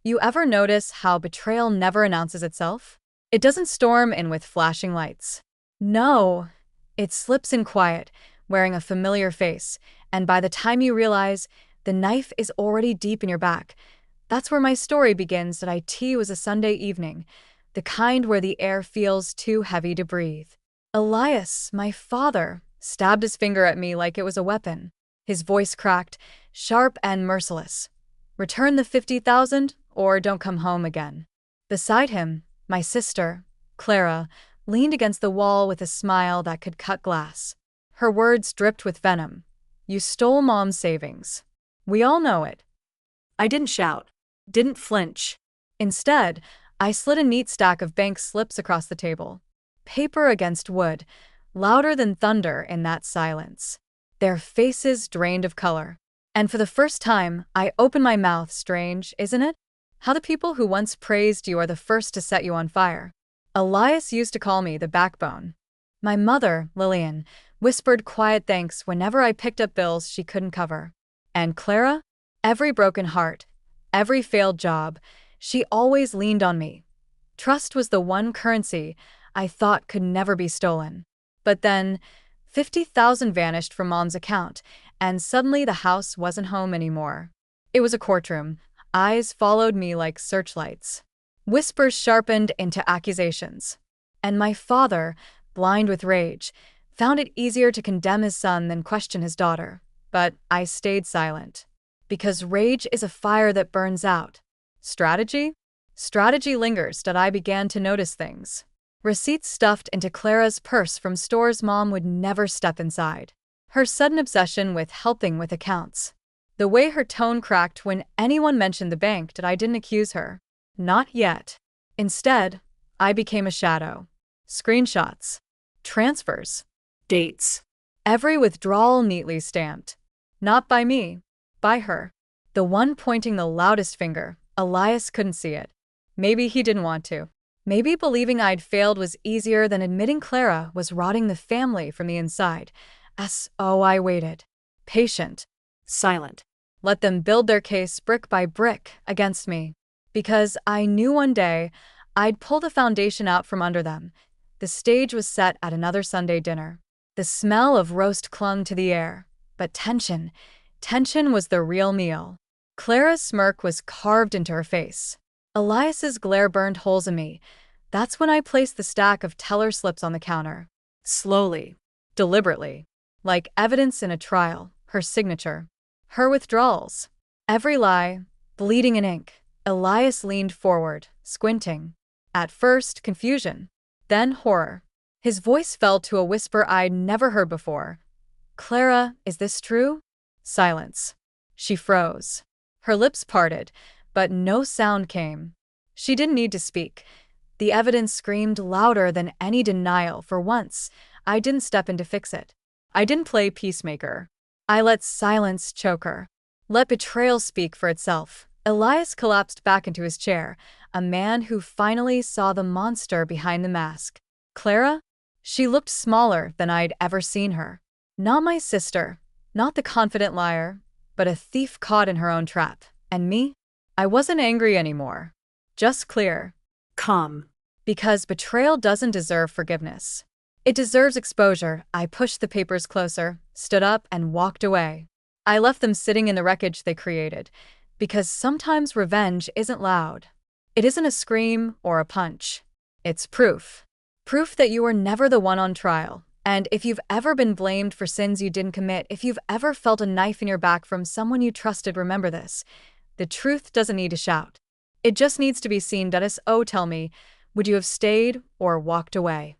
You ever notice how betrayal never announces itself? It doesn't storm in with flashing lights. No, it slips in quiet, wearing a familiar face, and by the time you realize, the knife is already deep in your back. That's where my story begins. That it was a Sunday evening, the kind where the air feels too heavy to breathe. Elias, my father, stabbed his finger at me like it was a weapon. His voice cracked, sharp and merciless. Return the 50,000 or don't come home again. Beside him, my sister, Clara, leaned against the wall with a smile that could cut glass. Her words dripped with venom. You stole Mom's savings. We all know it. I didn't shout, didn't flinch. Instead, I slid a neat stack of bank slips across the table. Paper against wood, louder than thunder in that silence. Their faces drained of color. And for the first time, I opened my mouth. Strange, isn't it? How the people who once praised you are the first to set you on fire. Elias used to call me the backbone. My mother, Lillian, whispered quiet thanks whenever I picked up bills she couldn't cover. And Clara? Every broken heart, every failed job, she always leaned on me. Trust was the one currency I thought could never be stolen. But then, 50,000 vanished from Mom's account, and suddenly the house wasn't home anymore. It was a courtroom. Eyes followed me like searchlights. Whispers sharpened into accusations. And my father, blind with rage, found it easier to condemn his son than question his daughter. But I stayed silent. Because rage is a fire that burns out. Strategy? Strategy lingers. That I began to notice things. Receipts stuffed into Clara's purse from stores Mom would never step inside. Her sudden obsession with helping with accounts. The way her tone cracked when anyone mentioned the bank. That I didn't accuse her. Not yet. Instead, I became a shadow. Screenshots. Transfers. Dates. Every withdrawal neatly stamped. Not by me. By her. The one pointing the loudest finger. Elias couldn't see it. Maybe he didn't want to. Maybe believing I'd failed was easier than admitting Clara was rotting the family from the inside. I waited. Patient. Silent. Let them build their case brick by brick against me. Because I knew one day I'd pull the foundation out from under them. The stage was set at another Sunday dinner. The smell of roast clung to the air. But tension was the real meal. Clara's smirk was carved into her face. Elias's glare burned holes in me. That's when I placed the stack of teller slips on the counter. Slowly. Deliberately. Like evidence in a trial. Her signature. Her withdrawals. Every lie. Bleeding in ink. Elias leaned forward, squinting. At first, confusion. Then horror. His voice fell to a whisper I'd never heard before. Clara, is this true? Silence. She froze. Her lips parted, but no sound came. She didn't need to speak. The evidence screamed louder than any denial. For once, I didn't step in to fix it. I didn't play peacemaker. I let silence choke her. Let betrayal speak for itself. Elias collapsed back into his chair, a man who finally saw the monster behind the mask. Clara? She looked smaller than I'd ever seen her. Not my sister, not the confident liar, but a thief caught in her own trap. And me? I wasn't angry anymore. Just clear. Calm. Because betrayal doesn't deserve forgiveness. It deserves exposure. I pushed the papers closer, stood up, and walked away. I left them sitting in the wreckage they created. Because sometimes revenge isn't loud. It isn't a scream or a punch. It's proof. Proof that you were never the one on trial. And if you've ever been blamed for sins you didn't commit, if you've ever felt a knife in your back from someone you trusted, remember this. The truth doesn't need to shout. It just needs to be seen. Tell me, would you have stayed or walked away?